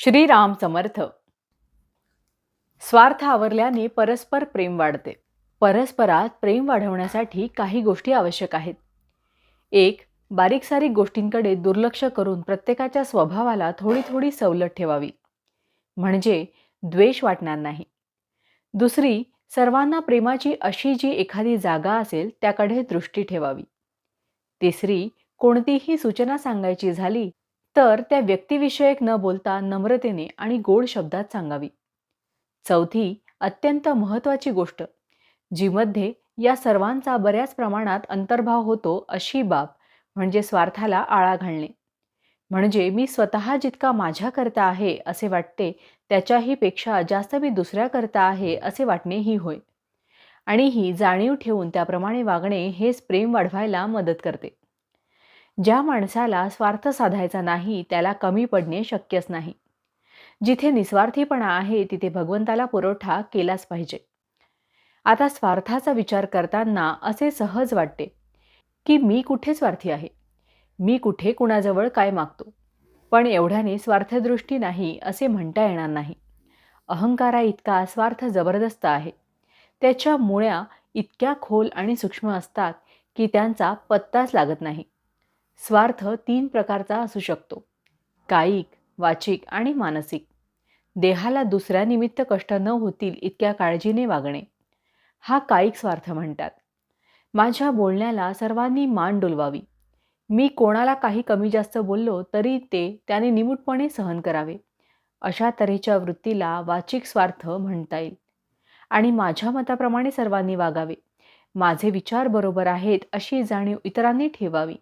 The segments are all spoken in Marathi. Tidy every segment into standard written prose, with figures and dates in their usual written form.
श्रीराम समर्थ. स्वार्थ आवरल्याने परस्पर प्रेम वाढते. परस्परात प्रेम वाढवण्यासाठी काही गोष्टी आवश्यक आहेत. एक, बारीक सारीक गोष्टींकडे दुर्लक्ष करून प्रत्येकाच्या स्वभावाला थोडी थोडी सवलत ठेवावी, म्हणजे द्वेष वाटणार नाही. दुसरी, सर्वांना प्रेमाची अशी जी एखादी जागा असेल त्याकडे दृष्टी ठेवावी. तिसरी, कोणतीही सूचना सांगायची झाली तर त्या व्यक्तिविषयक न बोलता नम्रतेने आणि गोड शब्दात सांगावी. चौथी, अत्यंत महत्त्वाची गोष्ट, जीमध्ये या सर्वांचा बऱ्याच प्रमाणात अंतर्भाव होतो अशी बाब म्हणजे स्वार्थाला आळा घालणे. म्हणजे मी स्वतः जितका माझ्याकरता आहे असे वाटते त्याच्याही पेक्षा जास्त मी दुसऱ्याकरता आहे असे वाटणे ही होय. आणि ही जाणीव ठेवून त्याप्रमाणे वागणे हेच प्रेम वाढवायला मदत करते. ज्या माणसाला स्वार्थ साधायचा नाही त्याला कमी पडणे शक्यच नाही. जिथे निस्वार्थीपणा आहे तिथे भगवंताला पुरवठा केलाच पाहिजे. आता स्वार्थाचा विचार करताना असे सहज वाटते की मी कुठे स्वार्थी आहे, मी कुठे कुणाजवळ काय मागतो. पण एवढ्याने स्वार्थदृष्टी नाही असे म्हणता येणार नाही. अहंकारा इतका स्वार्थ जबरदस्त आहे. त्याच्या मुळ्या इतक्या खोल आणि सूक्ष्म असतात की त्यांचा पत्ताच लागत नाही. स्वार्थ 3 प्रकारचा असू शकतो: कायिक, वाचिक आणि मानसिक. देहाला दुसऱ्या निमित्त कष्ट न होतील इतक्या काळजीने वागणे, हा कायिक स्वार्थ म्हणतात. माझ्या बोलण्याला सर्वांनी मान डोलवावी. मी कोणाला काही कमी जास्त बोललो तरी ते त्याने निमूटपणे सहन करावे, अशा तऱ्हेच्या वृत्तीला वाचिक स्वार्थ म्हणता येईल. आणि माझ्या मताप्रमाणे सर्वांनी वागावे, माझे विचार बरोबर आहेत अशी जाणीव इतरांनी ठेवावी,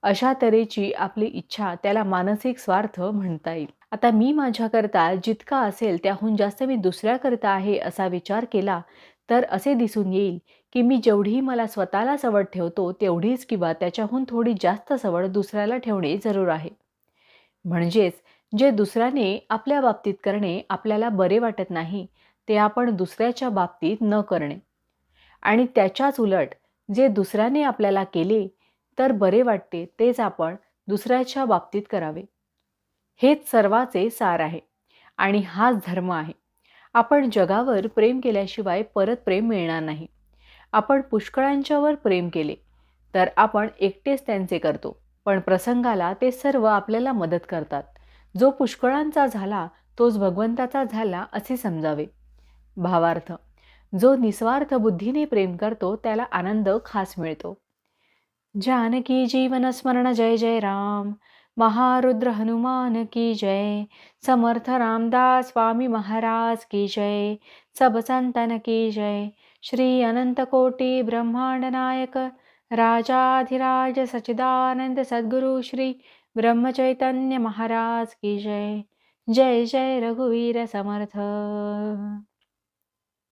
अशा तऱ्हेची आपली इच्छा त्याला मानसिक स्वार्थ म्हणता येईल. आता मी माझ्याकरता जितका असेल त्याहून जास्त मी दुसऱ्याकरता आहे असा विचार केला तर असे दिसून येईल की मी जेवढी मला स्वतःला सवड ठेवतो तेवढीच किंवा त्याच्याहून थोडी जास्त सवड दुसऱ्याला ठेवणे जरूर आहे. म्हणजेच जे दुसऱ्याने आपल्या बाबतीत करणे आपल्याला बरे वाटत नाही ते आपण दुसऱ्याच्या बाबतीत न करणे, आणि त्याच्याच उलट जे दुसऱ्याने आपल्याला केले तर बरे वाटते तेच आपण दुसऱ्याच्या बाबतीत करावे. हेच सर्वाचे सार आहे आणि हाच धर्म आहे. आपण जगावर प्रेम केल्याशिवाय परत प्रेम मिळणार नाही. आपण पुष्कळांच्यावर प्रेम केले तर आपण एकटेच त्यांचे करतो, पण प्रसंगाला ते सर्व आपल्याला मदत करतात. जो पुष्कळांचा झाला तोच भगवंताचा झाला असे समजावे. भावार्थ, जो निस्वार्थ बुद्धीने प्रेम करतो त्याला आनंद खास मिळतो. जानकी जीवन स्मरण जय जय राम. महारुद्र हनुमान की जय. समर्थ रामदास स्वामी महाराज की जय. सब संतन की जय. श्री अनंत कोटि ब्रह्मांड नायक राजाधिराज सच्चिदानंद सद्गुरु श्री ब्रह्म चैतन्य महाराज की जय. जय जय रघुवीर समर्थ.